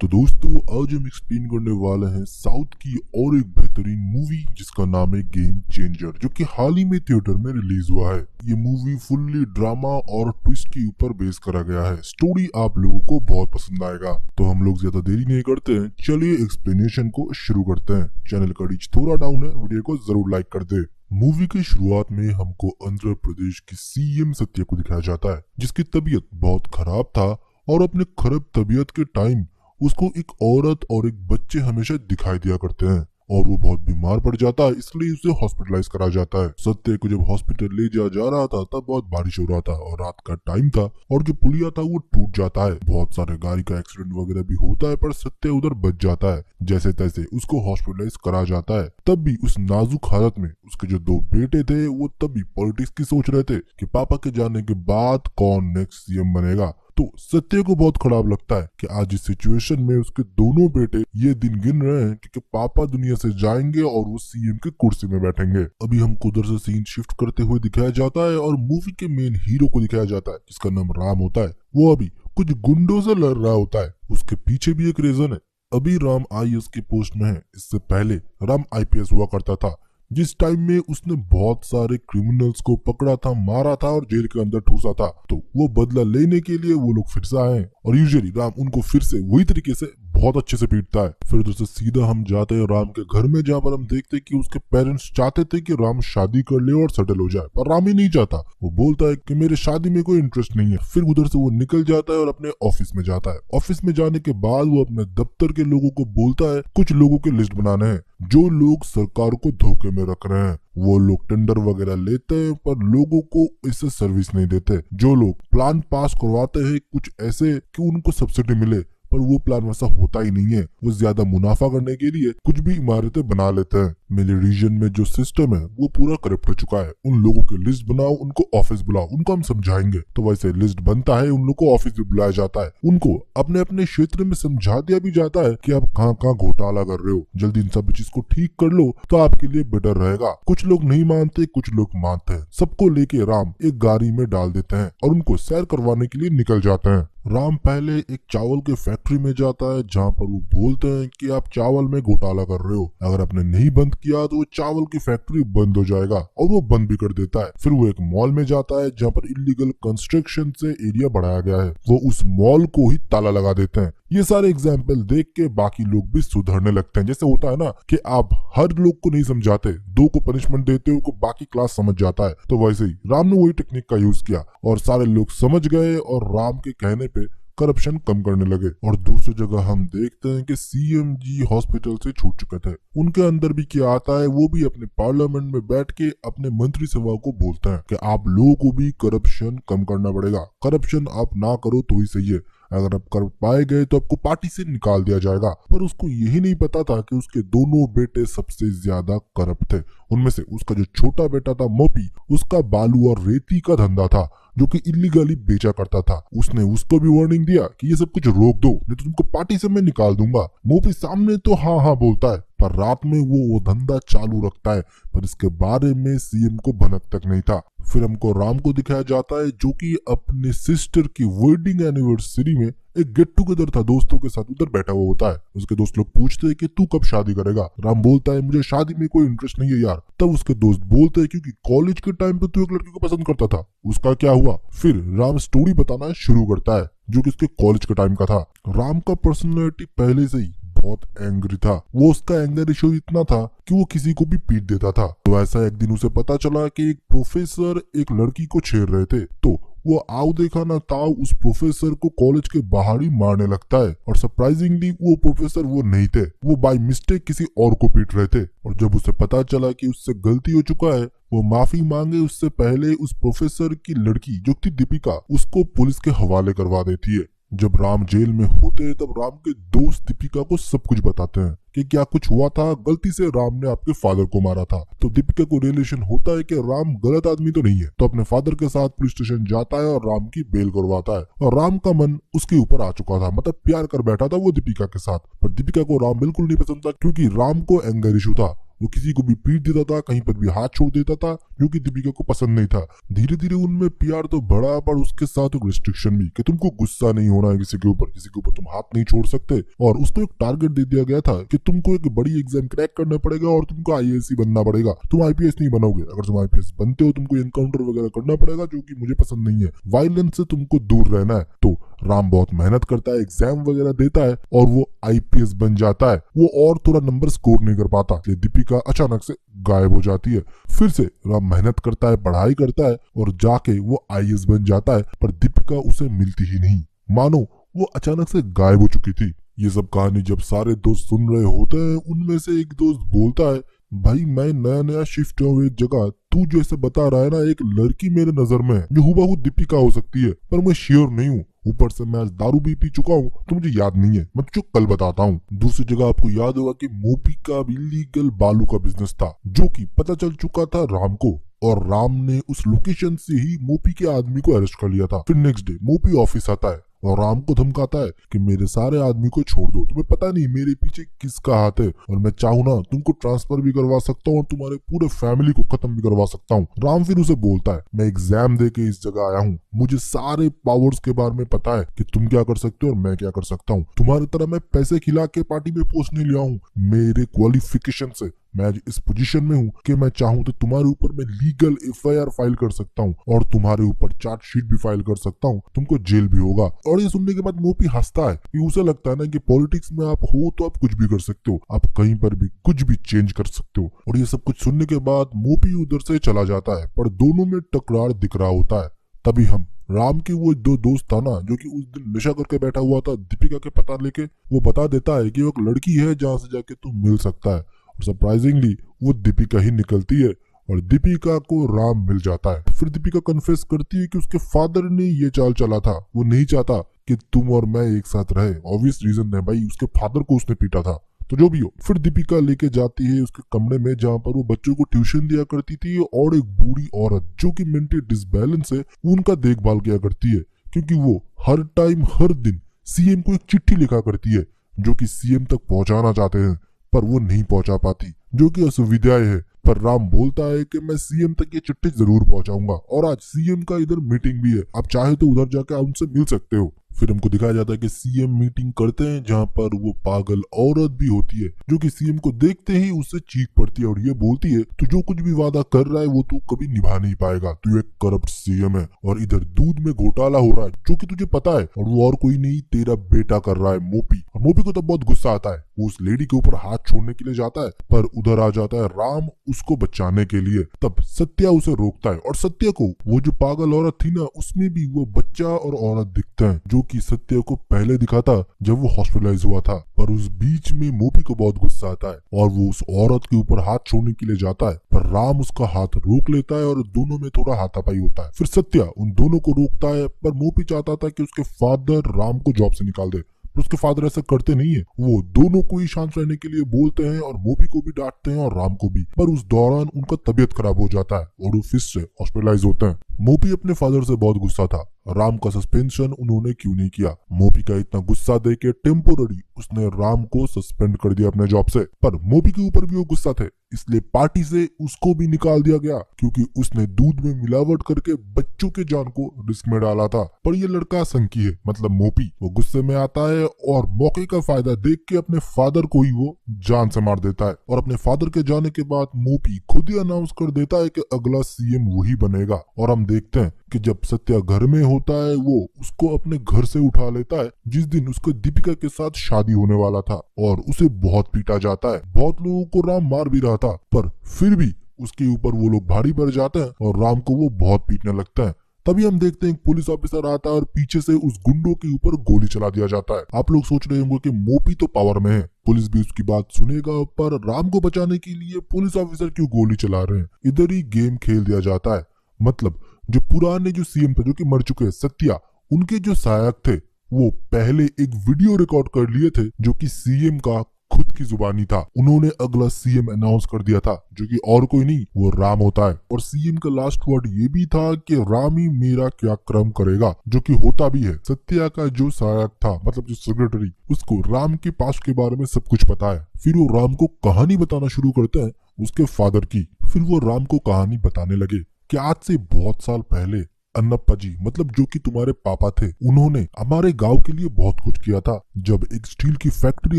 तो दोस्तों आज हम एक्सप्लेन करने वाले हैं साउथ की और एक बेहतरीन मूवी जिसका नाम है गेम चेंजर, जो कि हाल ही में थिएटर में रिलीज हुआ है। ये मूवी फुल्ली ड्रामा और ट्विस्ट के ऊपर बेस करा गया है। स्टोरी आप लोगों को बहुत पसंद आएगा। तो हम लोग ज्यादा देरी नहीं करते हैं, चलिए एक्सप्लेनेशन को शुरू करते हैं। चैनल का रीच थोड़ा डाउन है, वीडियो को जरूर लाइक कर दे। मूवी की शुरुआत में हमको आंध्र प्रदेश की सीएम सत्या को दिखाया जाता है, जिसकी तबीयत बहुत खराब था और अपने खराब तबीयत के टाइम उसको एक औरत और एक बच्चे हमेशा दिखाई दिया करते हैं और वो बहुत बीमार पड़ जाता है, इसलिए उसे हॉस्पिटलाइज करा जाता है। सत्य को जब हॉस्पिटल ले जा रहा था तब बहुत बारिश हो रहा था और रात का टाइम था और जो पुलिया था वो टूट जाता है। बहुत सारे गाड़ी का एक्सीडेंट वगैरह भी होता है, पर सत्य उधर बच जाता है। जैसे तैसे उसको हॉस्पिटलाइज करा जाता है। तब भी उस नाजुक हालत में उसके जो दो बेटे थे वो तब भी पॉलिटिक्स की सोच रहे थे कि पापा के जाने के बाद कौन नेक्स्ट सीएम बनेगा। तो सत्य को बहुत खराब लगता है कि आज इस सिचुएशन में उसके दोनों बेटे ये दिन गिन रहे हैं कि पापा दुनिया से जाएंगे और वो सीएम की कुर्सी में बैठेंगे। अभी हमको उधर से सीन शिफ्ट करते हुए दिखाया जाता है और मूवी के मेन हीरो को दिखाया जाता है, जिसका नाम राम होता है। वो अभी कुछ गुंडों से लड़ रहा होता है। उसके पीछे भी एक रीजन है। अभी राम आईएएस की पोस्ट में है। इससे पहले राम आईपीएस हुआ करता था, जिस टाइम में उसने बहुत सारे क्रिमिनल्स को पकड़ा था, मारा था और जेल के अंदर ठूसा था। तो वो बदला लेने के लिए वो लोग फिर से आए हैं और यूजुअली राम उनको फिर से वही तरीके से बहुत अच्छे से पीटता है। फिर उधर से सीधा हम जाते हैं राम के घर में, जहाँ पर हम देखते हैं कि उसके पेरेंट्स चाहते थे कि राम शादी कर ले और सेटल हो जाए, पर राम ही नहीं चाहता। वो बोलता है कि मेरे शादी में कोई इंटरेस्ट नहीं है। फिर उधर से वो निकल जाता है और अपने ऑफिस में जाता है। ऑफिस में जाने के बाद वो अपने दफ्तर के लोगों को बोलता है कुछ लोगों की लिस्ट बनाने हैं जो लोग सरकार को धोखे में रख रहे हैं। वो लोग टेंडर वगैरह लेते हैं पर लोगों को इससे सर्विस नहीं देते। जो लोग प्लान पास करवाते हैं कुछ ऐसे कि उनको सब्सिडी मिले, पर वो प्लान वैसा होता ही नहीं है। वो ज्यादा मुनाफा करने के लिए कुछ भी इमारतें बना लेते हैं। मेरे रीजन में जो सिस्टम है वो पूरा करप्ट हो चुका है। उन लोगों की लिस्ट बनाओ, उनको ऑफिस बुलाओ, उनको हम समझाएंगे। तो वैसे लिस्ट बनता है, उन लोगों को ऑफिस भी बुलाया जाता है। उनको अपने अपने क्षेत्र में समझा दिया भी जाता है कि आप कहाँ कहाँ घोटाला कर रहे हो, जल्दी इन सब चीज को ठीक कर लो तो आपके लिए बेटर रहेगा। कुछ लोग नहीं मानते, कुछ लोग मानते हैं। सबको लेके राम एक गाड़ी में डाल देते हैं और उनको सैर करवाने के लिए निकल जाते हैं। राम पहले एक चावल के फैक्ट्री में जाता है, जहाँ पर वो बोलते हैं कि आप चावल में घोटाला कर रहे हो, अगर आपने नहीं बंद किया तो वो चावल की फैक्ट्री बंद हो जाएगा, और वो बंद भी कर देता है। फिर वो एक मॉल में जाता है जहाँ पर इलीगल कंस्ट्रक्शन से एरिया बढ़ाया गया है। वो उस मॉल को ही ताला लगा देते हैं। ये सारे एग्जाम्पल देख के बाकी लोग भी सुधरने लगते हैं। जैसे होता है ना कि आप हर लोग को नहीं समझाते, दो को पनिशमेंट देते हो को बाकी क्लास समझ जाता है। तो वैसे ही राम ने वही टेक्निक का यूज किया और सारे लोग समझ गए और राम के कहने पे करप्शन कम करने लगे। और दूसरी जगह हम देखते हैं कि सीएम जी हॉस्पिटल से छूट चुके थे। उनके अंदर भी क्या आता है, वो भी अपने पार्लियामेंट में बैठ के अपने मंत्री सभा को बोलते हैं कि आप लोगों को भी करप्शन कम करना पड़ेगा। करप्शन आप ना करो तो ही सही है, अगर आप कर पाए गए तो आपको पार्टी से निकाल दिया जाएगा। पर उसको यही नहीं पता था कि उसके दोनों बेटे सबसे ज्यादा करप्ट थे। उनमें से उसका जो छोटा बेटा था मोपी, उसका बालू और रेती का धंधा था जो कि इलीगली बेचा करता था। उसने उसको भी वार्निंग दिया कि ये सब कुछ रोक दो, नहीं तो तुमको पार्टी से मैं निकाल दूंगा। मोपी सामने तो हाँ हाँ बोलता है, पर रात में वो धंधा चालू रखता है, पर इसके बारे में सीएम को भनक तक नहीं था। फिर हमको राम को दिखाया जाता है जो कि अपने सिस्टर की वेडिंग एनिवर्सरी में एक गेट टुगेदर था, दोस्तों के साथ उधर बैठा हुआ होता है। उसके दोस्त लोग पूछते हैं कि तू कब शादी करेगा। राम बोलता है मुझे शादी में कोई इंटरेस्ट नहीं है यार। तब उसके दोस्त बोलते हैं क्योंकि कॉलेज के टाइम पे तू एक लड़की को पसंद करता था, उसका क्या हुआ। फिर राम स्टोरी बताना शुरू करता है जो कि उसके कॉलेज के टाइम का था। राम का पर्सनैलिटी पहले से ही बहुत एंग्री था। वो उसका एंगर इशू इतना था कि वो किसी को भी पीट देता था। तो ऐसा एक दिन उसे पता चला कि एक प्रोफेसर एक लड़की को छेड़ रहे थे, तो वो आओ देखा ना ताऊ उस प्रोफेसर को कॉलेज के बाहर ही मारने लगता है। और सरप्राइजिंगली वो प्रोफेसर वो नहीं थे, वो बाय मिस्टेक किसी और को पीट रहे थे। और जब उसे पता चला कि उससे गलती हो चुका है, वो माफी मांगे उससे पहले उस प्रोफेसर की लड़की जो थी दीपिका, उसको पुलिस के हवाले करवा देती है। जब राम जेल में होते हैं तब राम के दोस्त दीपिका को सब कुछ बताते हैं कि क्या कुछ हुआ था, गलती से राम ने आपके फादर को मारा था। तो दीपिका को रियलाइजेशन होता है कि राम गलत आदमी तो नहीं है, तो अपने फादर के साथ पुलिस स्टेशन जाता है और राम की बेल करवाता है। और राम का मन उसके ऊपर आ चुका था, मतलब प्यार कर बैठा था वो दीपिका के साथ। पर दीपिका को राम बिल्कुल नहीं पसंद था, क्योंकि राम को एंगर इशू था। वो किसी को भी पीट देता था, कहीं पर भी हाथ छोड़ देता था, जो कि दीपिका को पसंद नहीं था। धीरे धीरे उनमें प्यार तो बढ़ा, पर उसके साथ एक रिस्ट्रिक्शन भी कि तुमको गुस्सा नहीं होना है किसी के ऊपर तुम हाथ नहीं छोड़ सकते। और उसको एक टारगेट दे दिया गया था कि तुमको एक बड़ी एग्जाम क्रैक करना पड़ेगा और तुमको आईएएस ही बनना पड़ेगा। तुम आईपीएस नहीं बनोगे, अगर तुम आईपीएस बनते हो तुमको एनकाउंटर वगैरह करना पड़ेगा, जो कि मुझे पसंद नहीं है। वायलेंस से तुमको दूर रहना है। तो राम बहुत मेहनत करता है, एग्जाम वगैरह देता है और वो आईपीएस बन जाता है। वो और थोड़ा नंबर स्कोर नहीं कर पाता, इसलिए दीपिका अचानक से गायब हो जाती है। फिर से राम मेहनत करता है, पढ़ाई करता है और जाके वो आईएएस बन जाता है, पर दीपिका उसे मिलती ही नहीं, मानो वो अचानक से गायब हो चुकी थी। ये सब कहानी जब सारे दोस्त सुन रहे होते हैं, उनमें से एक दोस्त बोलता है, भाई मैं नया नया शिफ्ट हूँ एक जगह, तू जैसे बता रहा है ना, एक लड़की मेरे नजर में है जो हुबहू दीपिका हो सकती है, पर मैं श्योर नहीं हूँ। ऊपर से मैं आज दारू भी पी चुका हूँ तो मुझे याद नहीं है, मैं तुझे कल बताता हूँ। दूसरी जगह आपको याद होगा कि मोपी का इलीगल बालू का बिजनेस था, जो कि पता चल चुका था राम को, और राम ने उस लोकेशन से ही मोपी के आदमी को अरेस्ट कर लिया था। फिर नेक्स्ट डे मोपी ऑफिस आता है और राम को धमकाता है कि मेरे सारे आदमी को छोड़ दो, तुम्हें पता नहीं मेरे पीछे किसका हाथ है, और मैं चाहूँ ना तुमको ट्रांसफर भी करवा सकता हूँ और तुम्हारे पूरे फैमिली को खत्म भी करवा सकता हूँ। राम फिर उसे बोलता है, मैं एग्जाम दे के इस जगह आया हूँ, मुझे सारे पावर्स के बारे में पता है कि तुम क्या कर सकते हो और मैं क्या कर सकता हूँ। तुम्हारी तरह मैं पैसे खिला के पार्टी में पोस्ट नहीं लिया हूँ, मेरे क्वालिफिकेशन से मैं आज इस पोजीशन में हूँ कि मैं चाहूँ तो तुम्हारे ऊपर मैं लीगल एफआईआर फाइल कर सकता हूँ और तुम्हारे ऊपर चार्जशीट भी फाइल कर सकता हूँ, तुमको जेल भी होगा। और ये सुनने के बाद मोपी हंसता है कि उसे लगता है ना कि पॉलिटिक्स में आप हो तो आप कुछ भी कर सकते हो, आप कहीं पर भी कुछ भी चेंज कर सकते हो। और ये सब कुछ सुनने के बाद मोपी उधर से चला जाता है, पर दोनों में टकरार दिख रहा होता है। तभी हम राम की वो दो दोस्त था ना, जो कि उस दिन नशा करके बैठा हुआ था दीपिका के पता लेके, वो बता देता है कि वो एक लड़की है जहाँ से जाके तू मिल सकता है। और सरप्राइजिंगली वो दीपिका ही निकलती है और दीपिका को राम मिल जाता है। फिर दीपिका कन्फेस करती है कि उसके फादर ने ये चाल चला था, वो नहीं चाहता कि तुम और मैं एक साथ रहे। ऑब्वियस रीजन है भाई, उसके फादर को उसने पीटा था, तो जो भी हो। फिर दीपिका लेके जाती है उसके कमरे में जहाँ पर वो बच्चों को ट्यूशन दिया करती थी, और एक बूढ़ी औरत जो कि मेंटली डिसबैलेंस है उनका देखभाल किया करती है, क्योंकि वो हर टाइम हर दिन सीएम को एक चिट्ठी लिखा करती है जो कि सीएम तक पहुंचाना चाहते हैं, पर वो नहीं पहुंचा पाती, जो कि असुविधाएं है। पर राम बोलता है कि मैं सीएम तक ये चिट्ठी जरूर पहुंचाऊंगा, और आज सीएम का इधर मीटिंग भी है, आप चाहे तो उधर जाकर आप उनसे मिल सकते हो। फिर हमको दिखाया जाता है कि सीएम मीटिंग करते हैं जहाँ पर वो पागल औरत भी होती है, जो कि सीएम को देखते ही उससे चीख पड़ती है और ये बोलती है, तू जो कुछ भी वादा कर रहा है वो तू कभी निभा नहीं पाएगा, तू एक करप्ट सीएम है और इधर दूध में घोटाला हो रहा है जो कि तुझे पता है, और वो और कोई नहीं तेरा बेटा कर रहा है मोपी। और मोपी को तब बहुत गुस्सा आता है, वो उस लेडी के ऊपर हाथ छोड़ने के लिए जाता है, पर उधर आ जाता है राम उसको बचाने के लिए। तब सत्या उसे रोकता है, और सत्या को वो जो पागल औरत थी ना, उसमें भी वो बच्चा और औरत दिखते हैं, जो कि सत्या को पहले दिखा था जब वो हॉस्पिटलाइज हुआ था। पर उस बीच में मोपी को बहुत गुस्सा आता है और वो उस औरत के ऊपर हाथ छोड़ने के लिए जाता है, पर राम उसका हाथ रोक लेता है और दोनों में थोड़ा हाथापाई होता है। फिर सत्या उन दोनों को रोकता है, पर मोपी चाहता था कि उसके फादर राम को जॉब से निकाल दे, पर उसके फादर ऐसा करते नहीं है, वो दोनों को ही शांत रहने के लिए बोलते हैं और मोपी को भी डांटते हैं और राम को भी। पर उस दौरान उनका तबीयत खराब हो जाता है और वो फिर से हॉस्पिटलाइज होते हैं। मोपी अपने फादर से बहुत गुस्सा था, राम का सस्पेंशन उन्होंने क्यों नहीं किया। मोपी का इतना गुस्सा देके टेम्पोररी उसने राम को सस्पेंड कर दिया अपने जॉब से, पर मोपी के ऊपर भी वो गुस्सा थे, इसलिए पार्टी से उसको भी निकाल दिया गया, क्योंकि उसने दूध में मिलावट करके बच्चों के जान को रिस्क में डाला था। पर ये लड़का संकी है, मतलब मोपी, वो गुस्से में आता है और मौके का फायदा देख के अपने फादर को ही वो जान से मार देता है। और अपने फादर के जाने के बाद मोपी खुद ही अनाउंस कर देता है कि अगला सीएम वही बनेगा। और हम देखते हैं कि जब सत्या घर में होता है, वो उसको अपने घर से उठा लेता है जिस दिन उसको दीपिका के साथ शादी होने वाला था, और उसे बहुत पीटा जाता है। बहुत लोगों को राम मार भी रहा था, पर फिर भी उसके ऊपर वो लोग भारी पड़ जाते हैं और राम को वो बहुत पीटने लगता है। तभी हम देखते हैं पुलिस ऑफिसर आता है और पीछे से उस गुंडों के ऊपर गोली चला दिया जाता है। आप लोग सोच रहे होंगे कि मोपी तो पावर में है, पुलिस भी उसकी बात सुनेगा, पर राम को बचाने के लिए पुलिस ऑफिसर क्यों गोली चला रहे हैं। इधर ही गेम खेल दिया जाता है। मतलब जो पुराने जो सीएम थे जो कि मर चुके हैं, सत्या, उनके जो सहायक थे वो पहले एक वीडियो रिकॉर्ड कर लिए थे जो कि सीएम का खुद की जुबानी था। उन्होंने अगला सीएम अनाउंस कर दिया था जो कि और कोई नहीं वो राम होता है। और सीएम का लास्ट वर्ड ये भी था कि राम ही मेरा क्या क्रम करेगा, जो कि होता भी है। सत्या का जो सहायक था, मतलब जो सेक्रेटरी, उसको राम के पास्ट के बारे में सब कुछ पता है। फिर वो राम को कहानी बताना शुरू करते हैं उसके फादर की। फिर वो राम को कहानी बताने लगे कि आज से बहुत साल पहले अन्नप्पा जी, मतलब जो कि तुम्हारे पापा थे, उन्होंने हमारे गांव के लिए बहुत कुछ किया था। जब एक स्टील की फैक्ट्री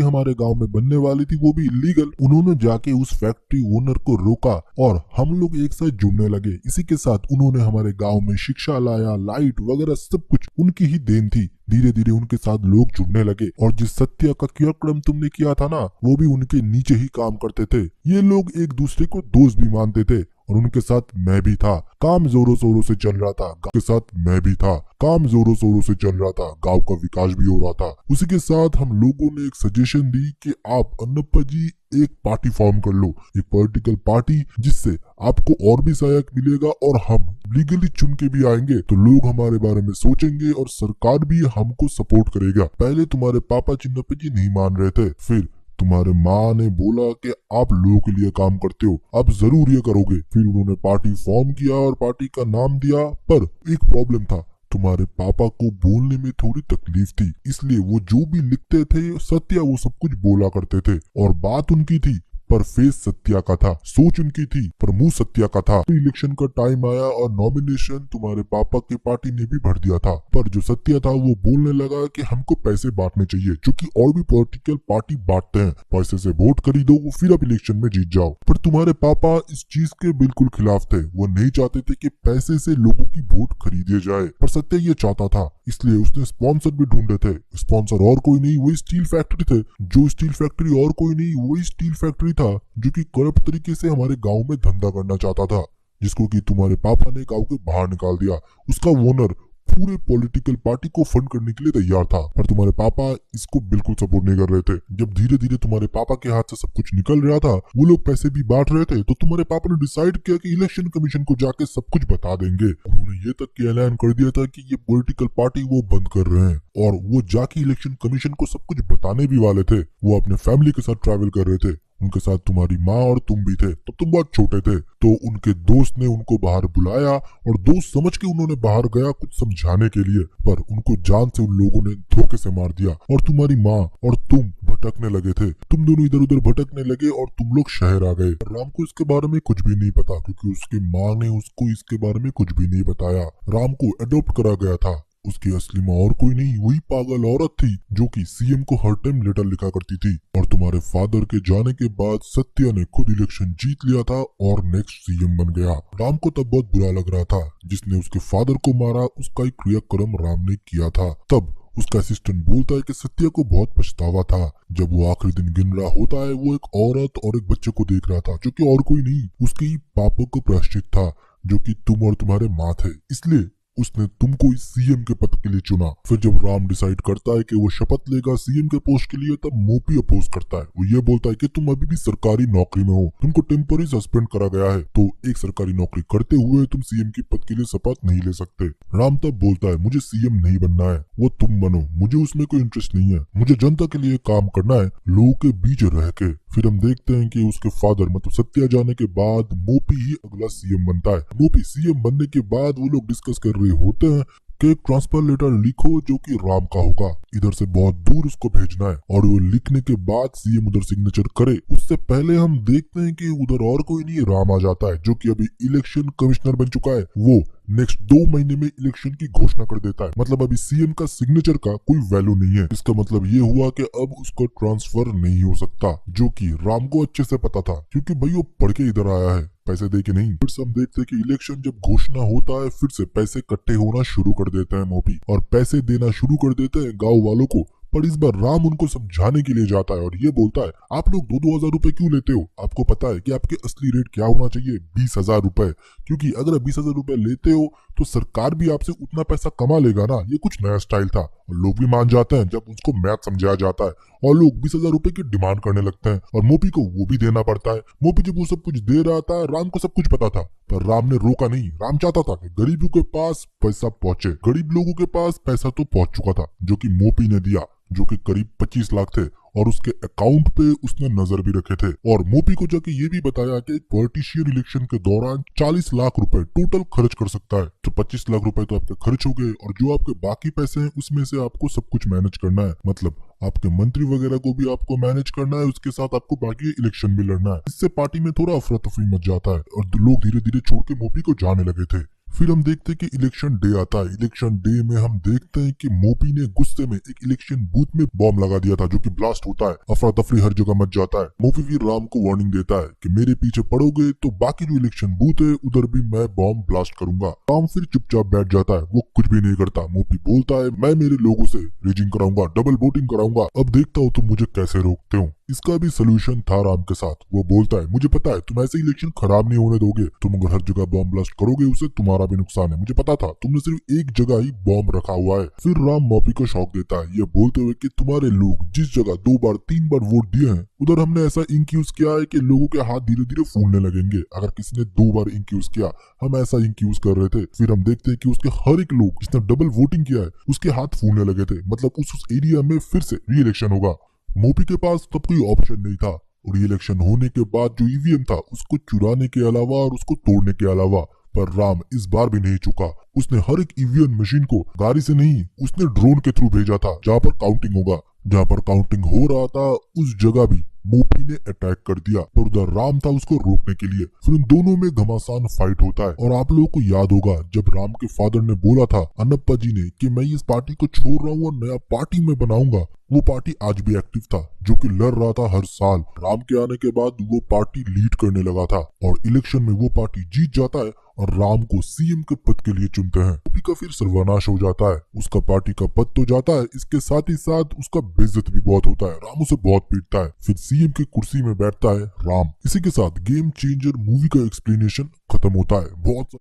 हमारे गांव में बनने वाली थी, वो भी इलीगल, उन्होंने जाके उस फैक्ट्री ओनर को रोका और हम लोग एक साथ जुड़ने लगे। इसी के साथ उन्होंने हमारे गांव में शिक्षा लाया, लाइट वगैरह सब कुछ उनकी ही देन थी। धीरे धीरे उनके साथ लोग जुड़ने लगे और जिस सत्या का क्रियाक्रम तुमने किया था ना, वो भी उनके नीचे ही काम करते थे। ये लोग एक दूसरे को दोस्त भी मानते थे और उनके साथ मैं भी था। काम जोरों शोरों से चल रहा था, गांव के साथ मैं भी था। काम जोरों शोरों से चल रहा था, गांव का विकास भी हो रहा था। उसी के साथ हम लोगों ने एक सजेशन दी कि आप अन्नप्पा जी एक पार्टी फॉर्म कर लो, एक पॉलिटिकल पार्टी, जिससे आपको और भी सहायक मिलेगा और हम लीगली चुन के भी आएंगे तो लोग हमारे बारे में सोचेंगे और सरकार भी हमको सपोर्ट करेगा। पहले तुम्हारे पापा चिन्नप्पा जी नहीं मान रहे थे, फिर तुम्हारे माँ ने बोला कि आप लोगों के लिए काम करते हो, आप जरूर ये करोगे। फिर उन्होंने पार्टी फॉर्म किया और पार्टी का नाम दिया। पर एक प्रॉब्लम था, तुम्हारे पापा को बोलने में थोड़ी तकलीफ थी, इसलिए वो जो भी लिखते थे सत्या वो सब कुछ बोला करते थे। और बात उनकी थी पर फेस सत्या का था, सोच उनकी थी पर मुंह सत्या का था। तो इलेक्शन का टाइम आया और नॉमिनेशन तुम्हारे पापा की पार्टी ने भी भर दिया था। पर जो सत्या था वो बोलने लगा कि हमको पैसे बांटने चाहिए, क्योंकि और भी पॉलिटिकल पार्टी बांटते हैं, पैसे से वोट खरीदो फिर आप इलेक्शन में जीत जाओ। पर तुम्हारे पापा इस चीज के बिल्कुल खिलाफ थे। वो नहीं चाहते थे कि पैसे से लोगों की वोट खरीदे जाए, पर सत्या ये चाहता था, इसलिए उसने स्पॉन्सर भी ढूंढे थे। स्पॉन्सर और कोई नहीं, वही स्टील फैक्ट्री थे। जो स्टील फैक्ट्री और कोई नहीं, वही स्टील फैक्ट्री था जो कि करप्ट तरीके से हमारे गांव में धंधा करना चाहता था, जिसको कि तुम्हारे पापा ने गांव के बाहर निकाल दिया। उसका ओनर पूरे पॉलिटिकल पार्टी को फंड करने के लिए तैयार था, पर तुम्हारे पापा इसको बिल्कुल सपोर्ट नहीं कर रहे थे। जब धीरे धीरे तुम्हारे पापा के हाथ से सब कुछ निकल रहा था, वो लोग पैसे भी बांट रहे थे, तो तुम्हारे पापा ने डिसाइड किया कि इलेक्शन कमीशन को जाके सब कुछ बता देंगे। उन्होंने ये तक के ऐलान कर दिया था कि ये पॉलिटिकल पार्टी वो बंद कर रहे हैं, और वो जाके इलेक्शन कमीशन को सब कुछ बताने भी वाले थे। वो अपने फैमिली के साथ ट्रैवल कर रहे थे, उनके साथ तुम्हारी माँ और तुम भी थे। तब तुम बहुत छोटे थे, तो उनके दोस्त ने उनको बाहर बुलाया और दोस्त समझ के उन्होंने बाहर गया कुछ समझाने के लिए, पर उनको जान से उन लोगों ने धोखे से मार दिया और तुम्हारी माँ और तुम भटकने लगे थे। तुम दोनों इधर उधर भटकने लगे और तुम लोग शहर आ गए। राम को इसके बारे में कुछ भी नहीं पता, क्योंकि उसकी माँ ने उसको इसके बारे में कुछ भी नहीं बताया। राम को अडॉप्ट करा गया था। उसकी असली माँ और कोई नहीं, वही पागल औरत थी जो कि सीएम को हर टाइम लेटर लिखा करती थी। और तुम्हारे फादर के जाने के बाद सत्या ने खुद इलेक्शन जीत लिया था और नेक्स्ट सीएम बन गया। राम को तब बहुत बुरा लग रहा था। जिसने उसके फादर को मारा उसका एक क्रियाक्रम राम ने किया था। तब उसका असिस्टेंट बोलता है कि सत्या को बहुत पछतावा था। जब वो आखिरी दिन गिन रहा होता है, वो एक औरत और एक बच्चे को देख रहा था, जो कि और कोई नहीं, उसके ही पापों को प्रायश्चित था, जो कि तुम और तुम्हारे माँ थे। इसलिए उसने तुमको इस सीएम के पद के लिए चुना। फिर जब राम डिसाइड करता है कि वो शपथ लेगा सीएम के पोस्ट के लिए, तब मोपी अपोज करता है। वो ये बोलता है कि तुम अभी भी सरकारी नौकरी में हो, तुमको टेम्पररी सस्पेंड करा गया है, तो एक सरकारी नौकरी करते हुए तुम सीएम के पद के लिए शपथ नहीं ले सकते। राम तब बोलता है, मुझे सीएम नहीं बनना है, वो तुम बनो, मुझे उसमें कोई इंटरेस्ट नहीं है, मुझे जनता के लिए काम करना है, लोगों के बीच रह के। फिर हम देखते हैं कि उसके फादर मतलब सत्या जाने के बाद मोपी ही अगला सीएम बनता है। मोपी सीएम बनने के बाद वो लोग डिस्कस कर रहे होते हैं कि एक ट्रांसफर लेटर लिखो जो कि राम का होगा, इधर से बहुत दूर उसको भेजना है, और वो लिखने के बाद सीएम उधर सिग्नेचर करे। उससे पहले हम देखते हैं कि उधर और कोई नहीं, राम आ जाता है, जो कि अभी इलेक्शन कमिश्नर बन चुका है। वो नेक्स्ट 2 महीने में इलेक्शन की घोषणा कर देता है। मतलब अभी सीएम का सिग्नेचर का कोई वैल्यू नहीं है। इसका मतलब ये हुआ कि अब उसका ट्रांसफर नहीं हो सकता, जो कि राम को अच्छे से पता था, क्योंकि भाई वो पढ़ के इधर आया है, पैसे दे के नहीं। फिर से हम देखते हैं कि इलेक्शन जब घोषणा होता है, फिर से पैसे इकट्ठे होना शुरू कर देते हैं मोपी, और पैसे देना शुरू कर देते हैं गाँव वालों को। पर इस बार राम उनको समझाने के लिए जाता है और ये बोलता है, आप लोग 2-2 हजार रुपए क्यों लेते हो? आपको पता है कि आपके असली रेट क्या होना चाहिए? 20,000 रुपए। क्योंकि अगर 20,000 रुपए लेते हो तो सरकार भी आपसे उतना पैसा कमा लेगा ना। ये कुछ नया स्टाइल था और लोग भी मान जाते हैं जब उसको मैथ समझाया जाता है, और लोग 20,000 रुपए की डिमांड करने लगते हैं, और मोपी को वो भी देना पड़ता है। मोपी जब वो सब कुछ दे रहा था, राम को सब कुछ पता था, पर राम ने रोका नहीं। राम चाहता था कि गरीबों के पास पैसा पहुंचे। गरीब लोगों के पास पैसा तो पहुंच चुका था, जो कि मोपी ने दिया, जो कि करीब 25 लाख थे, और उसके अकाउंट पे उसने नजर भी रखे थे। और मोपी को जाके ये भी बताया कि एक पॉलिटिशियन इलेक्शन के दौरान 40 लाख रुपए टोटल खर्च कर सकता है। तो 25 लाख रुपए तो आपके खर्च हो गए, और जो आपके बाकी पैसे हैं उसमें से आपको सब कुछ मैनेज करना है। मतलब आपके मंत्री वगैरह को भी आपको मैनेज करना है, उसके साथ आपको बाकी इलेक्शन भी लड़ना है। इससे पार्टी में थोड़ा अफरा तफरी मच जाता है और लोग धीरे धीरे छोड़ के मोपी को जाने लगे थे। फिर हम देखते हैं कि इलेक्शन डे आता है। इलेक्शन डे में हम देखते हैं कि मोपी ने गुस्से में एक इलेक्शन बूथ में बॉम्ब लगा दिया था, जो कि ब्लास्ट होता है। अफरा तफरी हर जगह मच जाता है। मोपी फिर राम को वार्निंग देता है कि मेरे पीछे पड़ोगे तो बाकी जो इलेक्शन बूथ है उधर भी मैं बॉम्ब ब्लास्ट करूंगा। राम फिर चुपचाप बैठ जाता है, वो कुछ भी नहीं करता। मोपी बोलता है मैं मेरे लोगों से रेजिंग कराऊंगा, डबल वोटिंग कराऊंगा, अब देखता हूँ तुम मुझे कैसे रोकते हो। इसका भी सोल्यूशन था राम के साथ। वो बोलता है मुझे पता है तुम ऐसे इलेक्शन खराब नहीं होने दोगे, तुम अगर हर जगह बॉम्ब ब्लास्ट करोगे उससे तुम्हारा भी नुकसान है, मुझे पता था, तुमने सिर्फ एक जगह ही बॉम्ब रखा हुआ है। फिर राम मोपी को शॉक देता है, ये बोलते हुए कि तुम्हारे लोग जिस जगह 2 बार 3 बार वोट दिए हैं उधर हमने ऐसा इंक यूज किया है कि लोगों के हाथ धीरे धीरे फूलने लगेंगे। अगर किसी ने 2 बार इंक यूज किया, हम ऐसा इंक यूज कर रहे थे। फिर हम देखते हैं कि उसके हर एक लोग जिसने डबल वोटिंग किया है उसके हाथ फूलने लगे थे, मतलब उस एरिया में फिर से री इलेक्शन होगा। मोपी के पास तब कोई ऑप्शन नहीं था और ये इलेक्शन होने के बाद जो ईवीएम था उसको चुराने के अलावा और उसको तोड़ने के अलावा। पर राम इस बार भी नहीं चुका। उसने हर एक ईवीएम मशीन को गाड़ी से नहीं, उसने ड्रोन के थ्रू भेजा था जहाँ पर काउंटिंग होगा। जहाँ पर काउंटिंग हो रहा था उस जगह भी मोपी ने अटैक कर दिया, पर उधर राम था उसको रोकने के लिए। फिर उन दोनों में घमासान फाइट होता है। और आप लोगों को याद होगा जब राम के फादर ने बोला था अन्नप्पा जी ने कि मैं इस पार्टी को छोड़ रहा हूँ और नया पार्टी में बनाऊंगा, वो पार्टी आज भी एक्टिव था, जो कि लड़ रहा था हर साल। राम के आने के बाद वो पार्टी लीड करने लगा था और इलेक्शन में वो पार्टी जीत जाता है और राम को सीएम के पद के लिए चुनते हैं। मोपी का फिर सर्वनाश हो जाता है, उसका पार्टी का पद तो जाता है, इसके साथ ही साथ उसका बेइज्जत भी बहुत होता है। राम उसे बहुत पीटता है। फिर सीएम की कुर्सी में बैठता है राम। इसी के साथ गेम चेंजर मूवी का एक्सप्लेनेशन खत्म होता है। बहुत